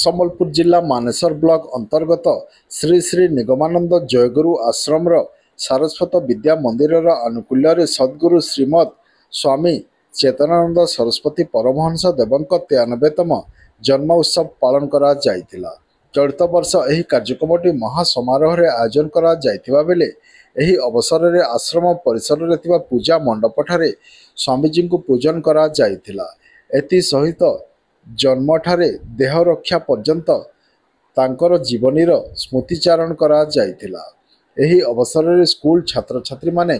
ସମ୍ବଲପୁର ଜିଲ୍ଲା ମାନେଶ୍ୱର ବ୍ଲକ ଅନ୍ତର୍ଗତ ଶ୍ରୀ ଶ୍ରୀ ନିଗମାନନ୍ଦ ଜୟଗୁରୁ ଆଶ୍ରମର ସାରସ୍ୱତ ବିଦ୍ୟା ମନ୍ଦିରର ଆନୁକୂଲ୍ୟରେ ସଦ୍ଗୁରୁ ଶ୍ରୀମଦ୍ ସ୍ୱାମୀ ଚେତନାନନ୍ଦ ସରସ୍ୱତୀ ପରମହଂସ ଦେବଙ୍କ 93ତମ ଜନ୍ମ ଉତ୍ସବ ପାଳନ କରାଯାଇଥିଲା। ଚଳିତ ବର୍ଷ ଏହି କାର୍ଯ୍ୟକ୍ରମଟି ମହା ସମାରୋହରେ ଆୟୋଜନ କରାଯାଇଥିବା ବେଳେ ଏହି ଅବସରରେ ଆଶ୍ରମ ପରିସରରେ ଥିବା ପୂଜା ମଣ୍ଡପଠାରେ ସ୍ୱାମୀଜୀଙ୍କୁ ପୂଜନ କରାଯାଇଥିଲା। ଏଥିସହିତ ଜନ୍ମଠାରେ ଦେହ ରକ୍ଷା ପର୍ଯ୍ୟନ୍ତ ତାଙ୍କର ଜୀବନୀର ସ୍ମୃତିଚାରଣ କରାଯାଇଥିଲା। ଏହି ଅବସରରେ ସ୍କୁଲ ଛାତ୍ରଛାତ୍ରୀମାନେ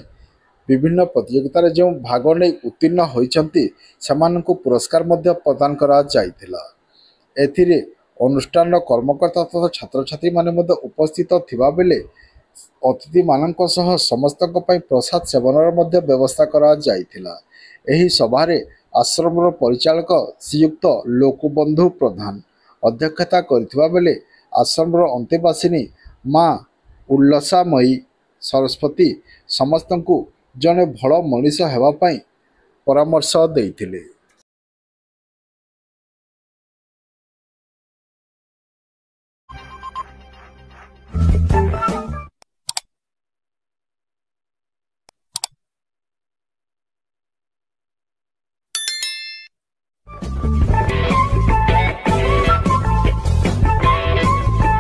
ବିଭିନ୍ନ ପ୍ରତିଯୋଗିତାରେ ଯେଉଁ ଭାଗ ନେଇ ଉତ୍ତୀର୍ଣ୍ଣ ହୋଇଛନ୍ତି ସେମାନଙ୍କୁ ପୁରସ୍କାର ମଧ୍ୟ ପ୍ରଦାନ କରାଯାଇଥିଲା। ଏଥିରେ ଅନୁଷ୍ଠାନର କର୍ମକର୍ତ୍ତା ତଥା ଛାତ୍ରଛାତ୍ରୀମାନେ ମଧ୍ୟ ଉପସ୍ଥିତ ଥିବାବେଳେ ଅତିଥିମାନଙ୍କ ସହ ସମସ୍ତଙ୍କ ପାଇଁ ପ୍ରସାଦ ସେବନର ମଧ୍ୟ ବ୍ୟବସ୍ଥା କରାଯାଇଥିଲା। ଏହି ସଭାରେ ଆଶ୍ରମର ପରିଚାଳକ ଶ୍ରୀଯୁକ୍ତ ଲୋକବନ୍ଧୁ ପ୍ରଧାନ ଅଧ୍ୟକ୍ଷତା କରିଥିବା ବେଳେ ଆଶ୍ରମର ଅନ୍ତେବାସିନୀ ମା ଉଲ୍ଲସାମୟୀ ସରସ୍ୱତୀ ସମସ୍ତଙ୍କୁ ଜଣେ ଭଲ ମଣିଷ ହେବା ପାଇଁ ପରାମର୍ଶ ଦେଇଥିଲେ।